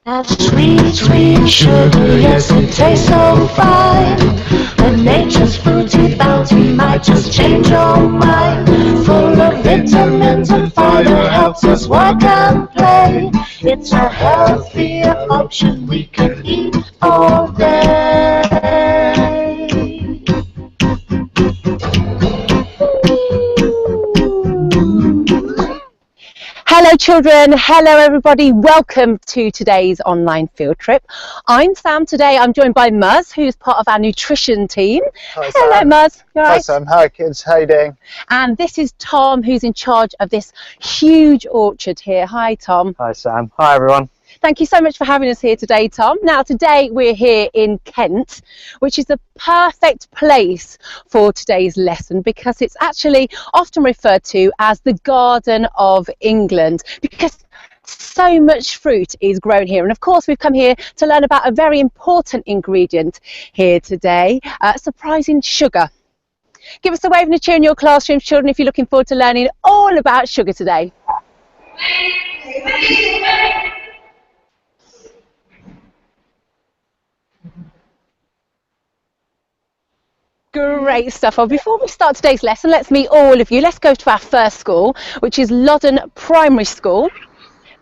That sweet, sweet sugar, yes, it tastes so fine. But nature's fruity bounty might just change your mind. Full of vitamins and fiber, helps us work and play. It's a healthier option we can eat all day. Hello children, hello everybody, welcome to today's online field trip. I'm Sam today, I'm joined by Muzz, who's part of our nutrition team. Hi, hello Sam. Muzz. Hi Sam, hi kids, how you doing? And this is Tom, who's in charge of this huge orchard here. Hi Tom. Hi Sam, hi everyone. Thank you so much for having us here today, Tom. Now, today we're here in Kent, which is the perfect place for today's lesson because it's actually often referred to as the Garden of England because so much fruit is grown here. And of course, we've come here to learn about a very important ingredient here today, surprising sugar. Give us a wave and a cheer in your classrooms, children, if you're looking forward to learning all about sugar today. Great stuff. Well, before we start today's lesson, let's meet all of you. Let's go to our first school, which is Loddon Primary School.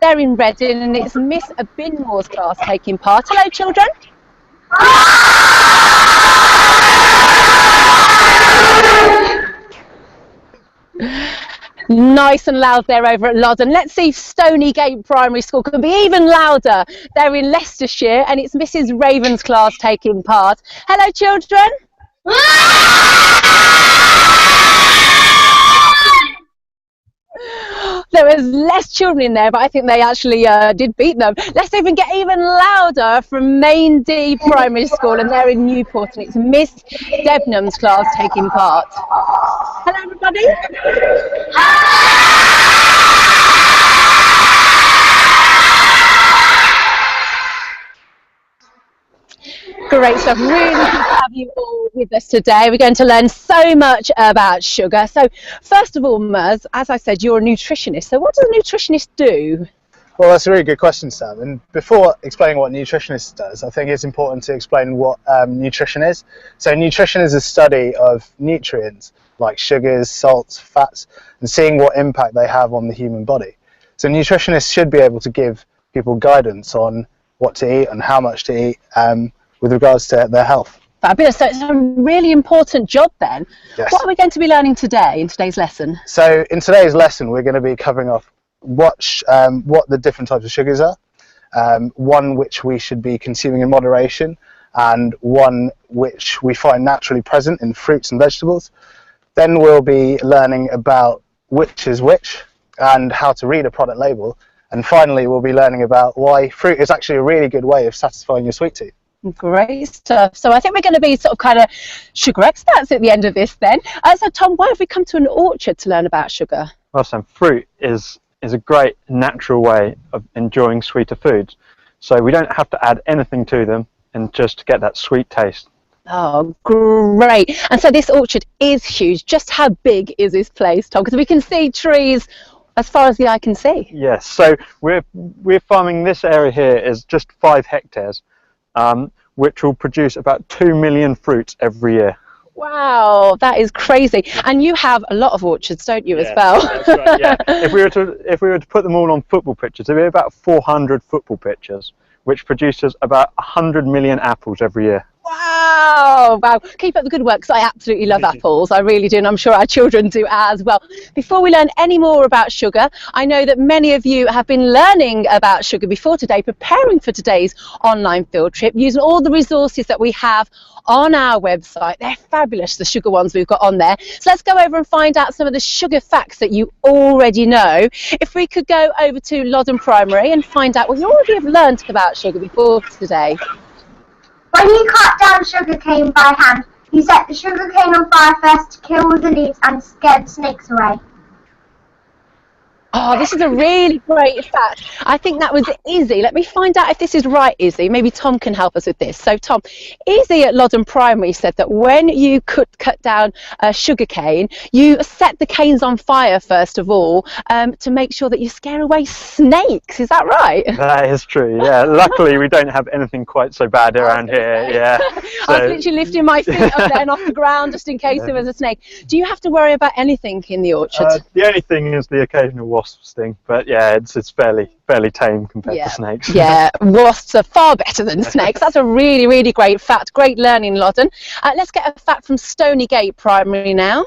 They're in Reading and it's Miss Binmore's class taking part. Hello, children. Nice and loud there over at Loddon. Let's see if Stonygate Primary School can be even louder. They're in Leicestershire and it's Mrs. Raven's class taking part. Hello, children. There was less children in there, but I think they actually did beat them. Let's even get even louder from Main D Primary School, and they're in Newport, and it's Miss Debnam's class taking part. Hello, everybody. Great stuff. Really good to have you all with us today. We're going to learn so much about sugar. So first of all, Muz, as I said, you're a nutritionist. So what does a nutritionist do? Well, that's a really good question, Sam. And before explaining what a nutritionist does, I think it's important to explain what nutrition is. So nutrition is a study of nutrients like sugars, salts, fats, and seeing what impact they have on the human body. So nutritionists should be able to give people guidance on what to eat and how much to eat with regards to their health. Fabulous. So it's a really important job then. Yes. What are we going to be learning today in today's lesson? So in today's lesson, we're going to be covering off what the different types of sugars are, one which we should be consuming in moderation, and one which we find naturally present in fruits and vegetables. Then we'll be learning about which is which and how to read a product label. And finally, we'll be learning about why fruit is actually a really good way of satisfying your sweet tooth. Great stuff. So I think we're going to be sort of kind of sugar experts at the end of this then. So Tom, why have we come to an orchard to learn about sugar? Well, Sam, fruit is a great natural way of enjoying sweeter foods. So we don't have to add anything to them and just to get that sweet taste. Oh, great. And so this orchard is huge. Just how big is this place, Tom? Because we can see trees as far as the eye can see. Yes, so we're farming this area here is just 5 hectares, which will produce about 2 million fruits every year. Wow, that is crazy. And you have a lot of orchards, don't you, as Yes, well? That's right, yeah. If we were to put them all on football pitches, there'd be about 400 football pitches, which produces about 100 million apples every year. Wow, wow. Keep up the good work, because I absolutely love apples. I really do, and I'm sure our children do as well. Before we learn any more about sugar, I know that many of you have been learning about sugar before today, preparing for today's online field trip, using all the resources that we have on our website. They're fabulous, the sugar ones we've got on there. So let's go over and find out some of the sugar facts that you already know. If we could go over to Loddon Primary and find out what you already have learned about sugar before today. When you cut down sugar cane by hand, you set the sugar cane on fire first to kill all the leaves and scare the snakes away. Oh, this is a really great fact. I think that was Izzy. Let me find out if this is right, Izzy. Maybe Tom can help us with this. So, Tom, Izzy at Loddon Primary said that when you could cut down a sugar cane, you set the canes on fire, first of all, to make sure that you scare away snakes. Is that right? That is true, yeah. Luckily, we don't have anything quite so bad around here, yeah. I was literally lifting my feet up there and off the ground just in case there was a snake. Do you have to worry about anything in the orchard? The only thing is the occasional wasp sting, but yeah, it's fairly tame compared to snakes. Yeah, wasps are far better than snakes. That's a really, really great fact. Great learning, Loddon. Let's get a fact from Stony Gate Primary now.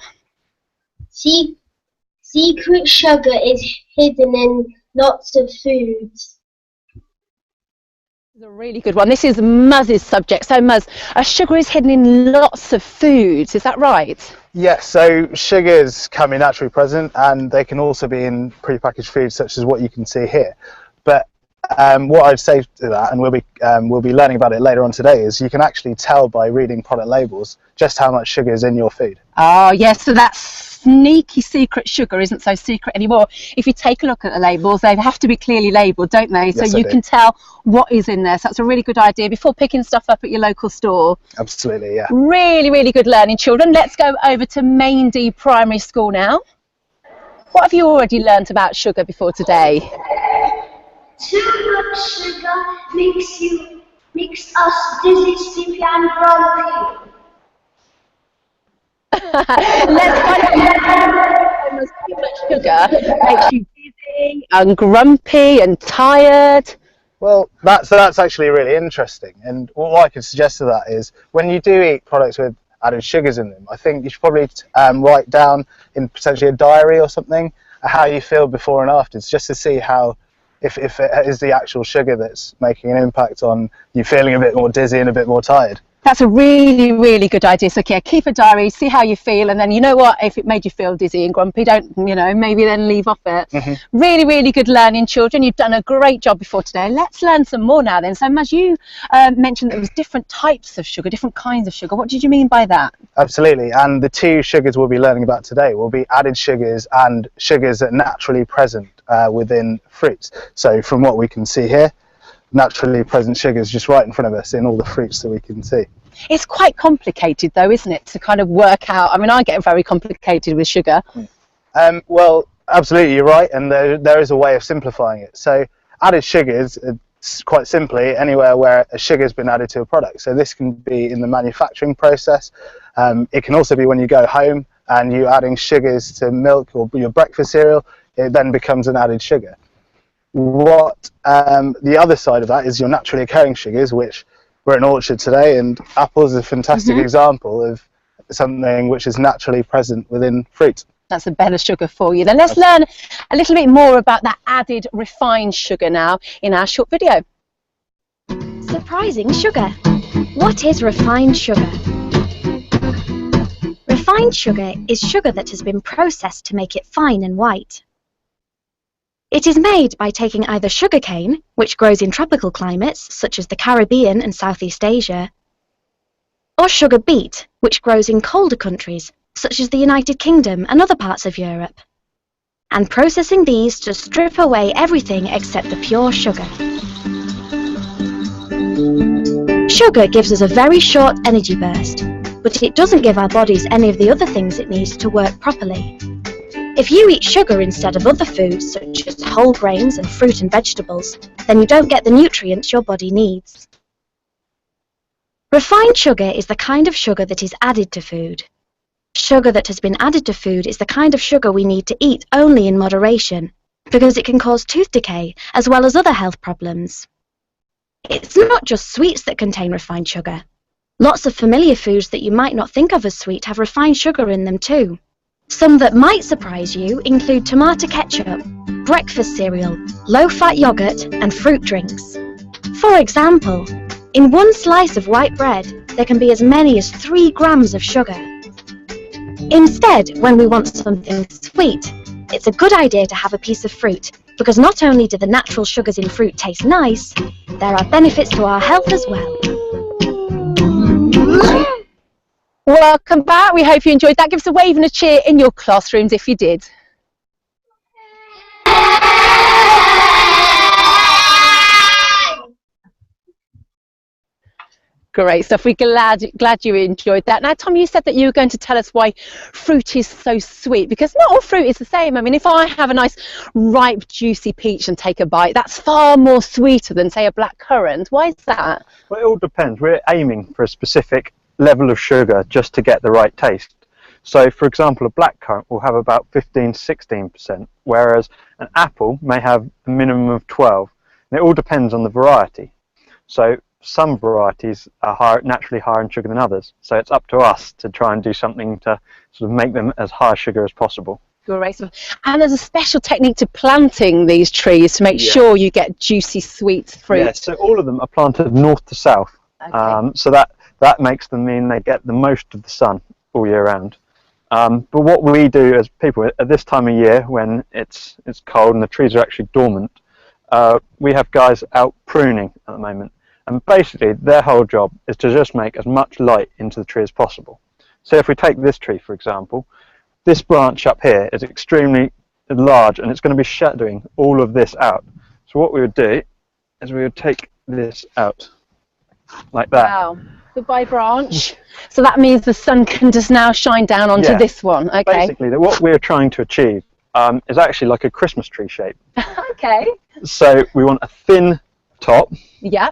Secret sugar is hidden in lots of foods. This is a really good one. This is Muz's subject. So Muz, sugar is hidden in lots of foods. Is that right? Yes, so sugars can be naturally present, and they can also be in prepackaged foods such as what you can see here. But what I'd say to that, and we'll be learning about it later on today, is you can actually tell by reading product labels just how much sugar is in your food. Oh yes, so that sneaky secret sugar isn't so secret anymore. If you take a look at the labels, they have to be clearly labelled, don't they? So Yes, you can tell what is in there. So that's a really good idea before picking stuff up at your local store. Absolutely, yeah. Really, really good learning, children. Let's go over to Maindee Primary School now. What have you already learnt about sugar before today? Too much sugar makes us dizzy, sleepy and grumpy. Let's find out too much sugar makes you dizzy and grumpy and tired. Well, that's actually really interesting, and what I could suggest to that is when you do eat products with added sugars in them, I think you should probably write down in potentially a diary or something how you feel before and after, just to see how if it is the actual sugar that's making an impact on you feeling a bit more dizzy and a bit more tired. That's a really, really good idea. So, okay, keep a diary, see how you feel, and then you know what, if it made you feel dizzy and grumpy, don't, maybe then leave off it. Mm-hmm. Really, really good learning, children. You've done a great job before today. Let's learn some more now then. So, Maz, you mentioned there was different types of sugar, different kinds of sugar. What did you mean by that? Absolutely, and the two sugars we'll be learning about today will be added sugars and sugars that are naturally present within fruits. So from what we can see here, naturally present sugars just right in front of us in all the fruits that we can see. It's quite complicated though, isn't it, to kind of work out? I mean, I get very complicated with sugar. Well, absolutely, you're right, and there is a way of simplifying it. So added sugars, quite simply, anywhere where a sugar has been added to a product. So this can be in the manufacturing process. It can also be when you go home and you're adding sugars to milk or your breakfast cereal. It then becomes an added sugar. What the other side of that is your naturally occurring sugars, which we're in an orchard today, and apples is a fantastic example of something which is naturally present within fruit. That's a better sugar for you. Then let's learn a little bit more about that added refined sugar now in our short video. Surprising sugar. What is refined sugar? Refined sugar is sugar that has been processed to make it fine and white. It is made by taking either sugarcane, which grows in tropical climates such as the Caribbean and Southeast Asia, or sugar beet, which grows in colder countries such as the United Kingdom and other parts of Europe, and processing these to strip away everything except the pure sugar. Sugar gives us a very short energy burst, but it doesn't give our bodies any of the other things it needs to work properly. If you eat sugar instead of other foods such as whole grains and fruit and vegetables, then you don't get the nutrients your body needs. Refined sugar is the kind of sugar that is added to food. Sugar that has been added to food is the kind of sugar we need to eat only in moderation, because it can cause tooth decay as well as other health problems. It's not just sweets that contain refined sugar. Lots of familiar foods that you might not think of as sweet have refined sugar in them too. Some that might surprise you include tomato ketchup, breakfast cereal, low-fat yogurt and fruit drinks. For example, in one slice of white bread, there can be as many as 3 grams of sugar. Instead, when we want something sweet, it's a good idea to have a piece of fruit, because not only do the natural sugars in fruit taste nice, there are benefits to our health as well. Welcome back. We hope you enjoyed that. Give us a wave and a cheer in your classrooms if you did. Great stuff. We're glad you enjoyed that. Now, Tom, you said that you were going to tell us why fruit is so sweet, because not all fruit is the same. I mean, if I have a nice ripe, juicy peach and take a bite, that's far more sweeter than, say, a black currant. Why is that? Well, it all depends. We're aiming for a specific level of sugar just to get the right taste. So, for example, a black currant will have about 15–16%, whereas an apple may have a minimum of 12%. And it all depends on the variety. So some varieties are naturally higher in sugar than others, so it's up to us to try and do something to sort of make them as high sugar as possible. Great. And there's a special technique to planting these trees to make sure you get juicy, sweet fruit. Yeah, so all of them are planted north to south, so that makes them mean they get the most of the sun all year round. But what we do as people at this time of year, when it's cold and the trees are actually dormant, we have guys out pruning at the moment. And basically, their whole job is to just make as much light into the tree as possible. So if we take this tree, for example, this branch up here is extremely large and it's going to be shadowing all of this out. So what we would do is we would take this out like that. Wow. Goodbye branch. So that means the sun can just now shine down onto this one. Okay. Basically, what we're trying to achieve is actually like a Christmas tree shape. Okay. So we want a thin top. Yeah.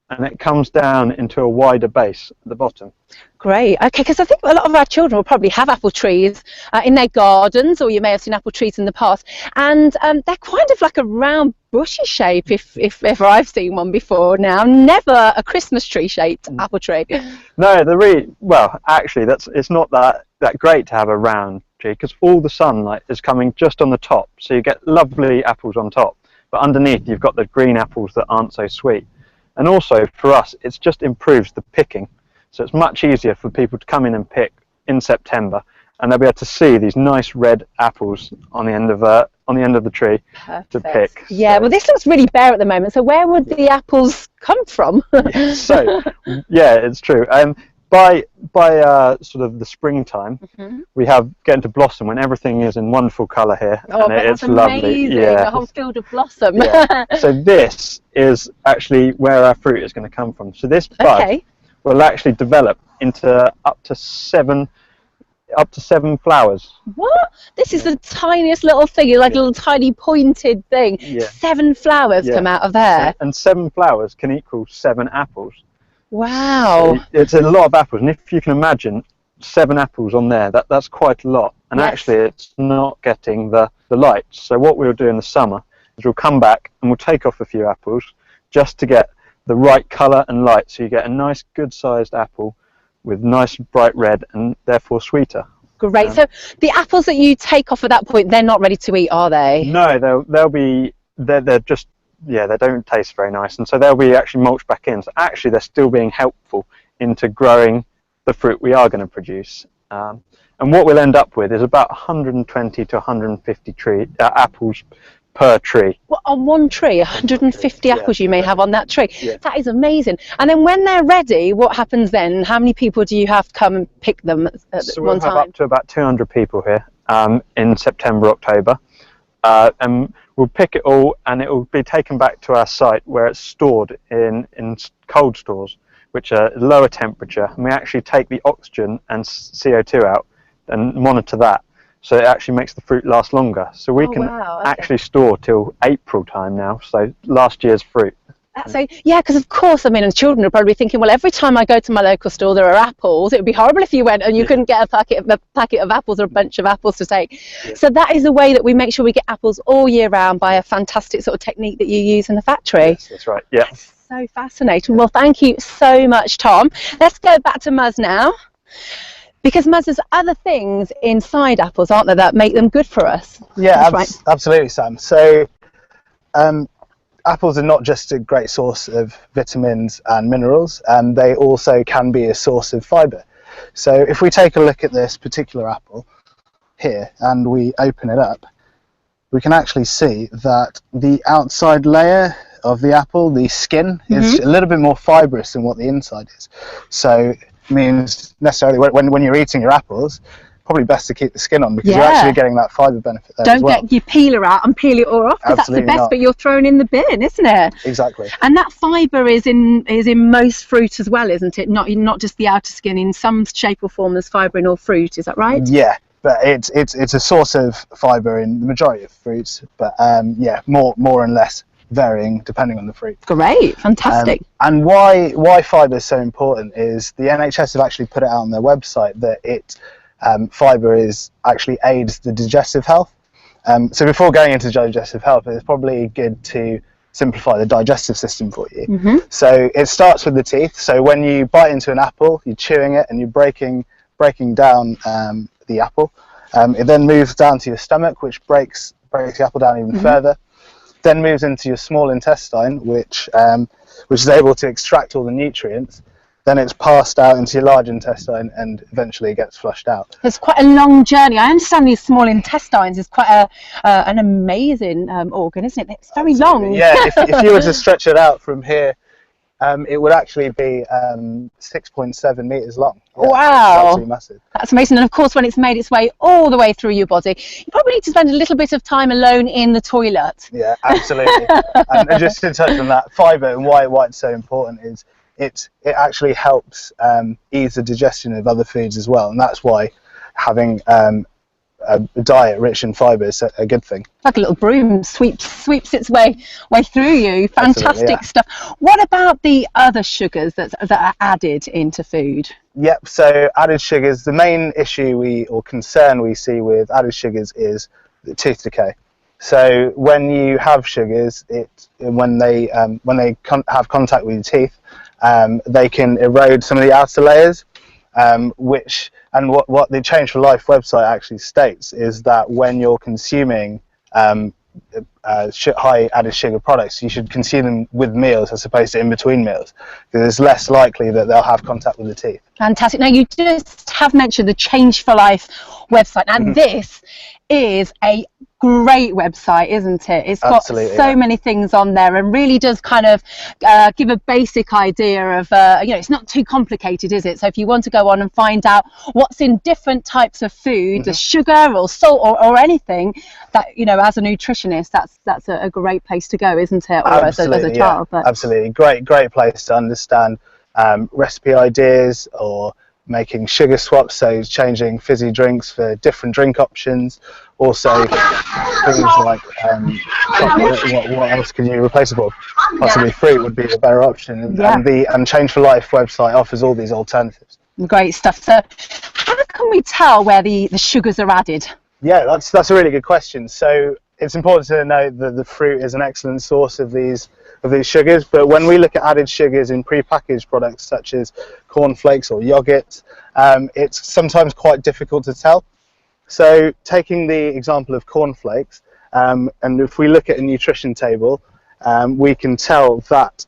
And it comes down into a wider base at the bottom. Great. Okay, because I think a lot of our children will probably have apple trees in their gardens, or you may have seen apple trees in the past, and they're kind of like a round bushy shape, if ever I've seen one before now. Never a Christmas tree shaped apple tree. No, well, actually, it's not that great to have a round tree, because all the sunlight is coming just on the top, so you get lovely apples on top, but underneath you've got the green apples that aren't so sweet. And also, for us, it just improves the picking. So it's much easier for people to come in and pick in September, and they'll be able to see these nice red apples on the end of the tree. Perfect. To pick. Yeah, so, well, this looks really bare at the moment. So where would the apples come from? So, yeah, it's true. by sort of the springtime, we have get into blossom when everything is in wonderful colour here, Oh, and that's it's lovely. amazing. Yeah. A whole field of blossom. Yeah. So this is actually where our fruit is going to come from. So this bud Okay. will actually develop into up to seven flowers. What? This is the tiniest little thing, like a little tiny pointed thing. Yeah. 7 flowers come out of there. And 7 flowers can equal 7 apples. Wow. So it's a lot of apples, and if you can imagine 7 apples on there, that's quite a lot. And Yes. actually it's not getting the light. So what we'll do in the summer is we'll come back and we'll take off a few apples just to get the right colour and light, so you get a nice good sized apple with nice bright red and therefore sweeter. Great. So the apples that you take off at that point, they're not ready to eat, are they? No, they're just, yeah, they don't taste very nice, and so they'll be actually mulched back in. So actually they're still being helpful into growing the fruit we are going to produce. And what we'll end up with is about 120 to 150 apples per tree. Well, on one tree, 150 apples you may have on that tree. Yeah. That is amazing. And then when they're ready, what happens then? How many people do you have come and pick them at So one we'll have time? up to about 200 people here in September, October. And we'll pick it all, and it will be taken back to our site where it's stored in cold stores, which are lower temperature. And we actually take the oxygen and CO2 out and monitor that. So it actually makes the fruit last longer. So we can actually store till April time now, so last year's fruit. So, yeah, because of course, I mean, and children are probably thinking, well, every time I go to my local store, there are apples. It would be horrible if you went and you couldn't get a packet of apples or a bunch of apples to take. Yeah. So that is a way that we make sure we get apples all year round by a fantastic sort of technique that you use in the factory. Yes, that's right, yeah. That's so fascinating. Well, thank you so much, Tom. Let's go back to Muzz now. Because Muzz, there's other things inside apples, aren't there, that make them good for us? Yeah, absolutely, Sam. So apples are not just a great source of vitamins and minerals, they also can be a source of fibre. So if we take a look at this particular apple here and we open it up, we can actually see that the outside layer of the apple, the skin, is a little bit more fibrous than what the inside is. So means necessarily when you're eating your apples, probably best to keep the skin on, because you're actually getting that fibre benefit there. Don't as well. Get your peeler out and peel it all off, because that's the best bit you're throwing in the bin, isn't it? Exactly. And that fibre is in most fruit as well, isn't it? Not just the outer skin. In some shape or form, there's fibre in all fruit. Is that right? Yeah, but it's a source of fibre in the majority of fruits. But yeah, more and less, varying depending on the fruit. Great, fantastic. And why fibre is so important is the NHS have actually put it out on their website that fibre actually aids the digestive health. So before going into digestive health, it's probably good to simplify the digestive system for you. So it starts with the teeth. So when you bite into an apple, you're chewing it and you're breaking down the apple. It then moves down to your stomach, which breaks the apple down even further. Then moves into your small intestine, which is able to extract all the nutrients. Then it's passed out into your large intestine and eventually gets flushed out. It's quite a long journey. I understand these small intestines is quite an amazing organ, isn't it? It's very long. Yeah, if you were to stretch it out from here, it would actually be 6.7 meters long. Yeah, wow, it's absolutely massive. That's amazing. And of course, when it's made its way all the way through your body, you probably need to spend a little bit of time alone in the toilet. Yeah, absolutely. And just to touch on that, fibre and why it's so important is it actually helps ease the digestion of other foods as well, and that's why having a diet rich in fibre is a good thing. Like a little broom sweeps its way through you. Fantastic stuff. What about the other sugars that are added into food? Yep, so added sugars, the main issue or concern we see with added sugars is the tooth decay. So when you have sugars, when they have contact with your teeth, they can erode some of the outer layers, what the Change for Life website actually states is that when you're consuming high added sugar products, you should consume them with meals as opposed to in between meals, because it's less likely that they'll have contact with the teeth. Fantastic. Now, you just have mentioned the Change for Life website, and this is a great website, isn't it? It's got Absolutely, so yeah. many things on there, and really does kind of give a basic idea of, you know, it's not too complicated, is it? So if you want to go on and find out what's in different types of food, the sugar or salt or anything, that, you know, as a nutritionist, that's a great place to go, isn't it? Or as a child. Yeah. Absolutely, great place to understand recipe ideas or making sugar swaps, so changing fizzy drinks for different drink options. Also things like chocolate, what else can you replace it for? Possibly fruit would be a better option, and Change for Life website offers all these alternatives. Great stuff. So how can we tell where the sugars are added? Yeah, that's a really good question. So it's important to know that the fruit is an excellent source of these sugars, but when we look at added sugars in prepackaged products such as cornflakes or yogurt, it's sometimes quite difficult to tell. So taking the example of cornflakes, and if we look at a nutrition table, we can tell that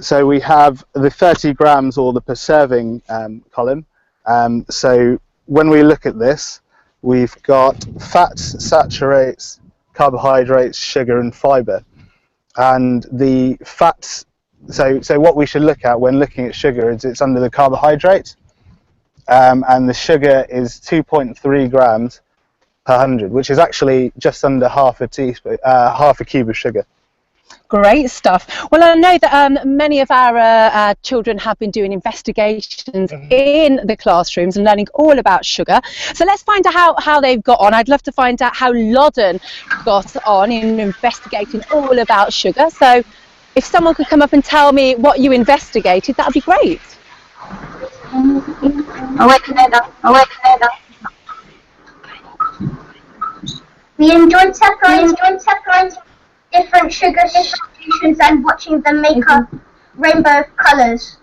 so we have the 30 grams or the per serving column. So when we look at this, we've got fats, saturates, carbohydrates, sugar and fibre. And the fats, so what we should look at when looking at sugar is it's under the carbohydrates, and the sugar is 2.3 grams per 100, which is actually just under half a teaspoon, half a cube of sugar. Great stuff. Well, I know that many of our children have been doing investigations in the classrooms and learning all about sugar. So let's find out how they've got on. I'd love to find out how Loddon got on in investigating all about sugar. So if someone could come up and tell me what you investigated, that would be great. We enjoyed separating different sugar substitutions and watching them make a rainbow of colours.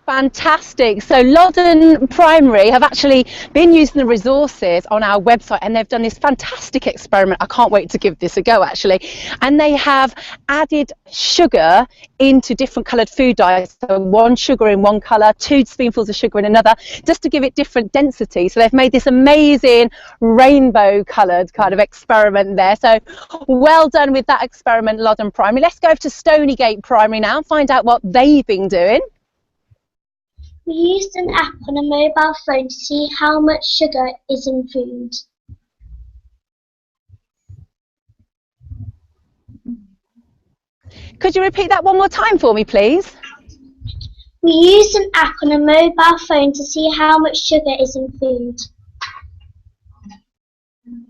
Fantastic. So Loddon Primary have actually been using the resources on our website, and they've done this fantastic experiment. I can't wait to give this a go, actually. And they have added sugar into different coloured food dyes. So one sugar in one colour, 2 spoonfuls of sugar in another, just to give it different density. So they've made this amazing rainbow coloured kind of experiment there. So well done with that experiment, Loddon Primary. Let's go over to Stonygate Primary now and find out what they've been doing. We used an app on a mobile phone to see how much sugar is in food. Could you repeat that one more time for me, please? We used an app on a mobile phone to see how much sugar is in food.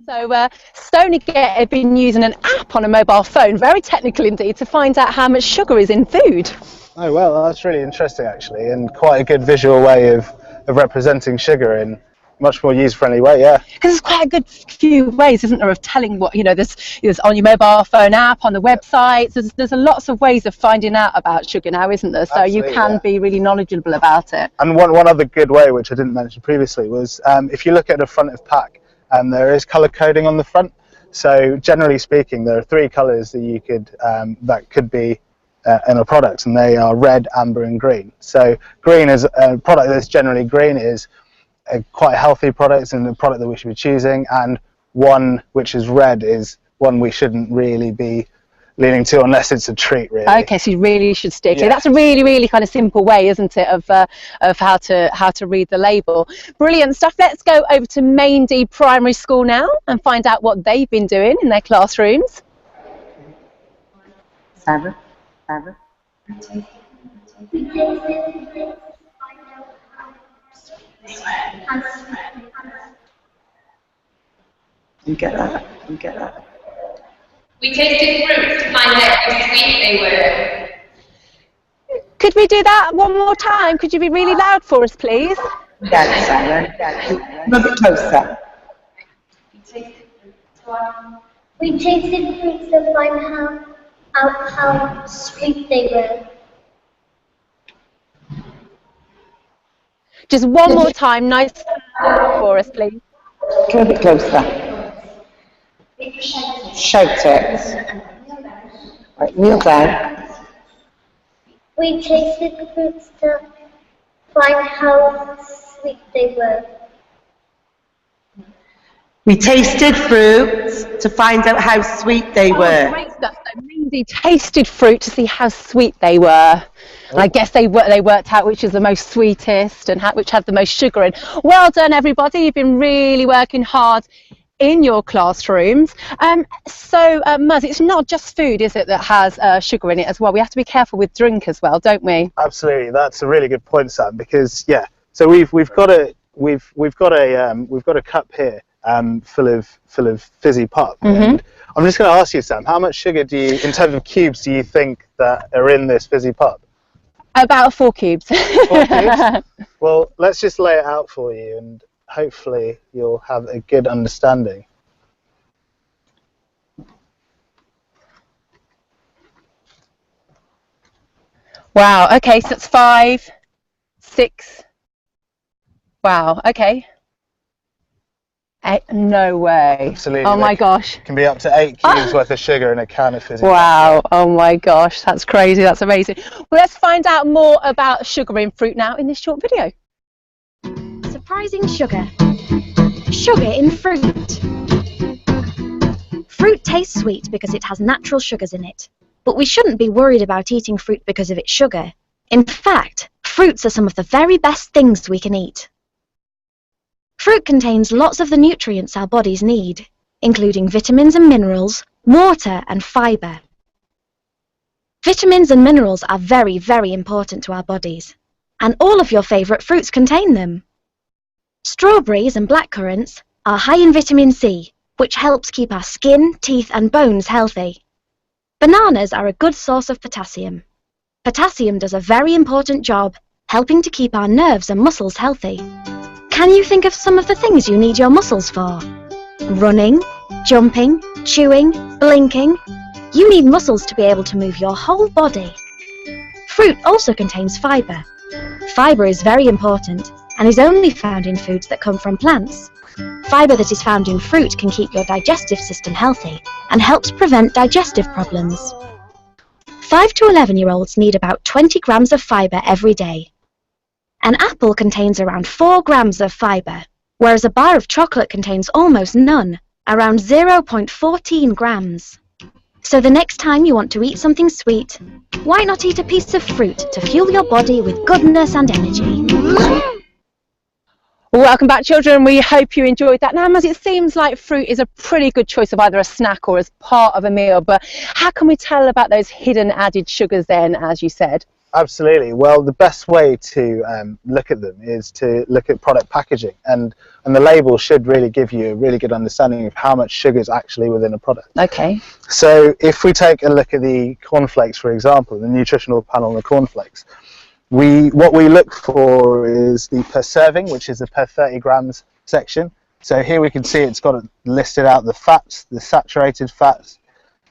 So Stonygate have been using an app on a mobile phone, very technical indeed, to find out how much sugar is in food. Oh, well, that's really interesting, actually, and quite a good visual way of representing sugar in a much more user-friendly way, yeah. Because there's quite a good few ways, isn't there, of telling what, you know, there's on your mobile phone app, on the websites, there's lots of ways of finding out about sugar now, isn't there? So absolutely, you can be really knowledgeable about it. And one other good way, which I didn't mention previously, was if you look at the front of pack, there is colour coding on the front. So generally speaking, there are 3 colours that you could that could be in a product, and they are red, amber and green. So green is a product that's generally green is quite a healthy product and a product that we should be choosing, and one which is red is one we shouldn't really be leaning to unless it's a treat, really. Okay, so you really should stick to it. That's a really kind of simple way, isn't it, of how to read the label. Brilliant stuff. Let's go over to Maindy Primary School now and find out what they've been doing in their classrooms. Sarah. You get that. We tasted fruits to find out how sweet they were. Could we do that one more time? Could you be really loud for us, please? Yes, Sarah. A little closer. We tasted fruits to find out how sweet they were. Just one more time, nice for us, please. A little bit closer. Shout it. Right, kneel down. We tasted fruits to find how sweet they were. We tasted fruits to find out how sweet they Oh, were. great stuff. So Mindy tasted fruit to see how sweet they were. And I guess they worked out which is the most sweetest and which had the most sugar in. Well done, everybody. You've been really working hard in your classrooms. So, Muzz, it's not just food, is it, that has sugar in it as well? We have to be careful with drink as well, don't we? Absolutely, that's a really good point, Sam. Because so we've got a cup here full of fizzy pop. And I'm just going to ask you, Sam, how much sugar in terms of cubes, do you think that are in this fizzy pop? About 4 cubes. 4 cubes? Well, let's just lay it out for you, and hopefully you'll have a good understanding. Wow, okay, so it's 5, 6. Wow, okay. 8, no way. Absolutely. Oh my gosh. Can be up to 8 cubes worth of sugar in a can of fizzy pop. Wow, oh my gosh, that's crazy, that's amazing. Well, let's find out more about sugar in fruit now in this short video. Surprising sugar. Sugar in fruit. Fruit tastes sweet because it has natural sugars in it. But we shouldn't be worried about eating fruit because of its sugar. In fact, fruits are some of the very best things we can eat. Fruit contains lots of the nutrients our bodies need, including vitamins and minerals, water and fibre. Vitamins and minerals are very, very important to our bodies, and all of your favourite fruits contain them. Strawberries and blackcurrants are high in vitamin C, which helps keep our skin, teeth and bones healthy. Bananas are a good source of potassium. Potassium does a very important job, helping to keep our nerves and muscles healthy. Can you think of some of the things you need your muscles for? Running, jumping, chewing, blinking. You need muscles to be able to move your whole body. Fruit also contains fibre. Fibre is very important and is only found in foods that come from plants. Fibre that is found in fruit can keep your digestive system healthy and helps prevent digestive problems. 5 to 11-year-olds need about 20 grams of fibre every day. An apple contains around 4 grams of fibre, whereas a bar of chocolate contains almost none, around 0.14 grams. So the next time you want to eat something sweet, why not eat a piece of fruit to fuel your body with goodness and energy? Welcome back, children. We hope you enjoyed that. Now, as it seems like fruit is a pretty good choice of either a snack or as part of a meal, but how can we tell about those hidden added sugars then, as you said? Absolutely. Well, the best way to look at them is to look at product packaging, and the label should really give you a really good understanding of how much sugar is actually within a product. Okay. So if we take a look at the cornflakes, for example, the nutritional panel on the cornflakes, what we look for is the per serving, which is the per 30 grams section. So here we can see it's got listed out the fats, the saturated fats,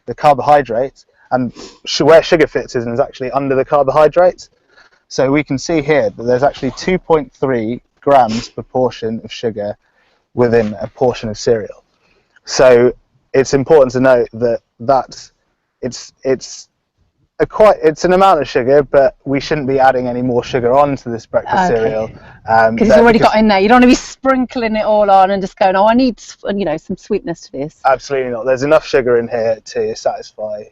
the carbohydrates, and where sugar fits is actually under the carbohydrates. So we can see here that there's actually 2.3 grams per portion of sugar within a portion of cereal. So it's important to note that it's an amount of sugar, but we shouldn't be adding any more sugar onto this breakfast cereal. Because it's already got in there. You don't want to be sprinkling it all on and just going, oh, I need some sweetness to this. Absolutely not. There's enough sugar in here to satisfy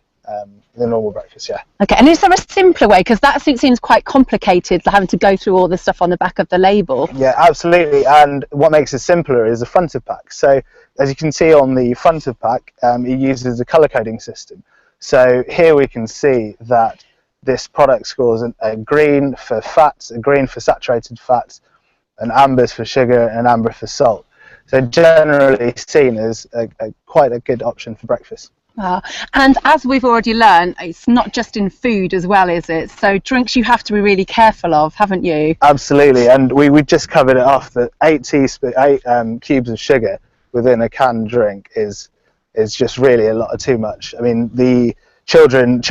the normal breakfast, yeah. Okay, and is there a simpler way? Because that seems quite complicated, having to go through all the stuff on the back of the label. Yeah, absolutely. And what makes it simpler is the front of pack. So as you can see on the front of pack, it uses a color coding system. So here we can see that this product scores a green for fats, a green for saturated fats, an amber for sugar, and an amber for salt. So generally seen as quite a good option for breakfast. And as we've already learned, it's not just in food as well, is it? So drinks you have to be really careful of, haven't you? Absolutely, and we just covered it off that 8 cubes of sugar within a canned drink is just really a lot too much. I mean, the children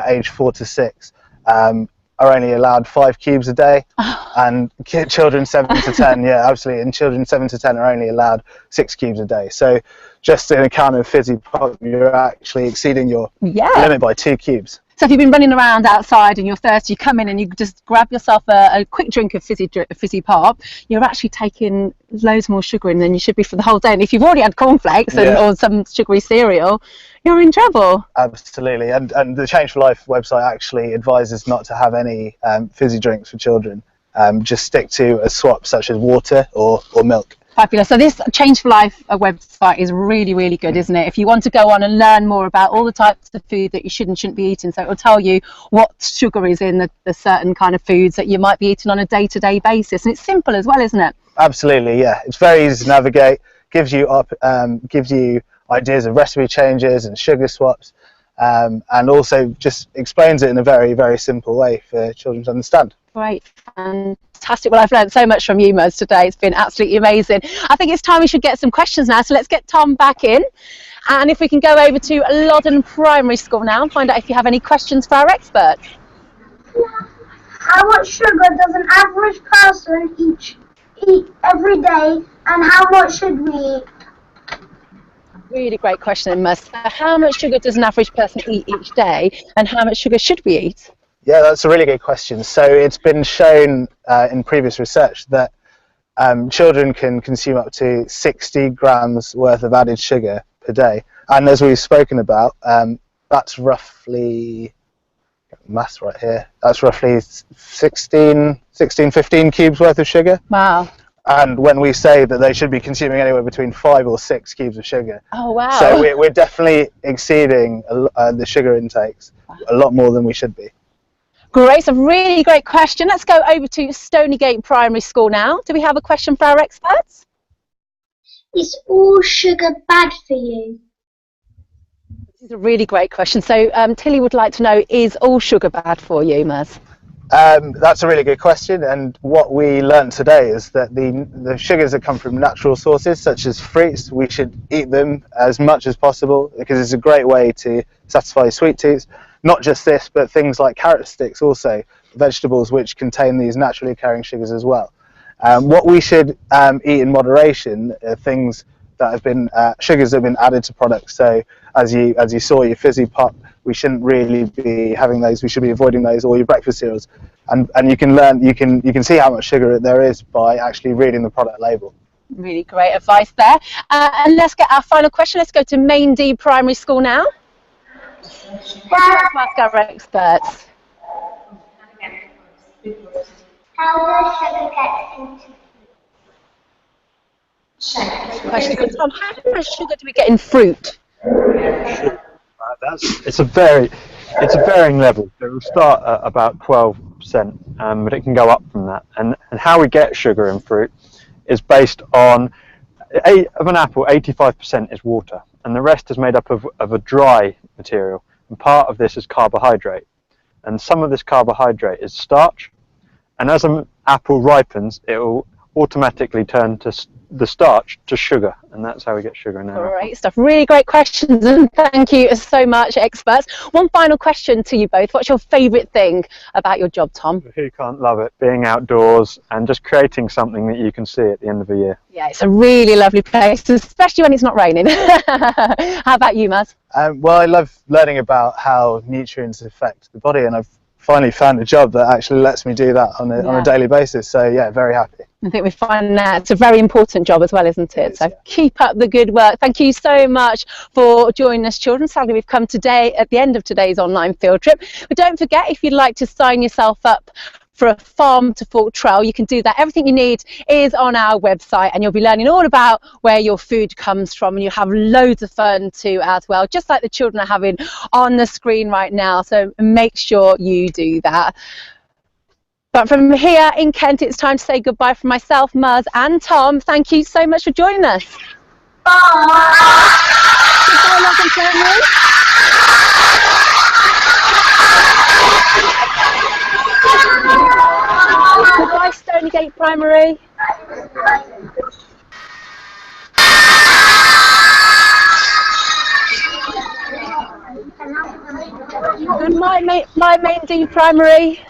aged 4 to 6 are only allowed 5 cubes a day, and children 7 to 10, yeah, absolutely, and children 7 to 10 are only allowed 6 cubes a day. So just in a can of fizzy pop, you're actually exceeding your limit by 2 cubes. So if you've been running around outside and you're thirsty, you come in and you just grab yourself a quick drink of fizzy pop, you're actually taking loads more sugar in than you should be for the whole day. And if you've already had cornflakes or some sugary cereal, you're in trouble. Absolutely. And the Change for Life website actually advises not to have any fizzy drinks for children. Just stick to a swap such as water or milk. Fabulous. So this Change for Life website is really, really good, isn't it? If you want to go on and learn more about all the types of food that you should and shouldn't be eating, so it will tell you what sugar is in the certain kind of foods that you might be eating on a day-to-day basis. And it's simple as well, isn't it? Absolutely, yeah. It's very easy to navigate, gives you ideas of recipe changes and sugar swaps, and also just explains it in a very, very simple way for children to understand. Great, fantastic. Well, I've learned so much from you, Muz, today. It's been absolutely amazing. I think it's time we should get some questions now. So let's get Tom back in. And if we can go over to Loddon Primary School now and find out if you have any questions for our experts. How much sugar does an average person eat every day, and how much should we eat? Really great question, Muz. How much sugar does an average person eat each day, and how much sugar should we eat? Yeah, that's a really good question. So it's been shown in previous research that children can consume up to 60 grams worth of added sugar per day. And as we've spoken about, that's roughly, maths right here, that's roughly 15 cubes worth of sugar. Wow. And when we say that they should be consuming anywhere between 5 or 6 cubes of sugar. Oh, wow. So we're definitely exceeding the sugar intakes a lot more than we should be. Great, so really great question. Let's go over to Stonygate Primary School now. Do we have a question for our experts? Is all sugar bad for you? This is a really great question. So Tilly would like to know, is all sugar bad for you, Muz? That's a really good question, and what we learned today is that the sugars that come from natural sources such as fruits, we should eat them as much as possible because it's a great way to satisfy sweet tooth. Not just this, but things like carrot sticks also, vegetables which contain these naturally occurring sugars as well. What we should eat in moderation are things that have been sugars that have been added to products. So as you saw, your fizzy pop, we shouldn't really be having those. We should be avoiding those, or your breakfast cereals. And you can see how much sugar there is by actually reading the product label. Really great advice there. And let's get our final question. Let's go to Main D Primary School now. Let's ask our experts. How does sugar get into food? Question for Tom. How much sugar do we get in fruit? It's a varying level. So it will start at about 12%, but it can go up from that. And how we get sugar in fruit is based on of an apple. 85% is water, and the rest is made up of a dry material. And part of this is carbohydrate, and some of this carbohydrate is starch. And as an apple ripens, it will automatically turn to the starch to sugar, and that's how we get sugar in our apple. Great stuff. Really great questions, and thank you so much, experts. One final question to you both. What's your favourite thing about your job, Tom? Who can't love it? Being outdoors and just creating something that you can see at the end of the year. Yeah, it's a really lovely place, especially when it's not raining. How about you, Muz? Well, I love learning about how nutrients affect the body, and I've finally found a job that actually lets me do that on a daily basis. So yeah, very happy. I think we find that it's a very important job as well, isn't it? So keep up the good work. Thank you so much for joining us, children. Sadly, we've come today at the end of today's online field trip. But don't forget, if you'd like to sign yourself up for a farm to fork trial, you can do that. Everything you need is on our website, and you'll be learning all about where your food comes from, and you have loads of fun too as well, just like the children are having on the screen right now. So make sure you do that. But from here in Kent, it's time to say goodbye from myself, Muz, and Tom. Thank you so much for joining us. Bye. Goodbye, love and family. Goodbye, Stonygate Primary. Goodbye, my Main D Primary.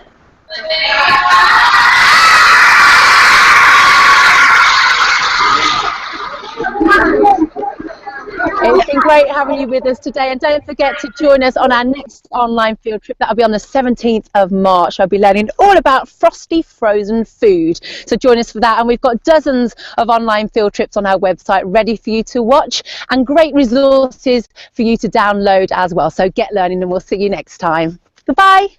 It's been great having you with us today, and don't forget to join us on our next online field trip. That'll be on the 17th of March. I'll be learning all about frosty frozen food, so join us for that. And we've got dozens of online field trips on our website ready for you to watch, and great resources for you to download as well. So get learning, and we'll see you next time. Goodbye.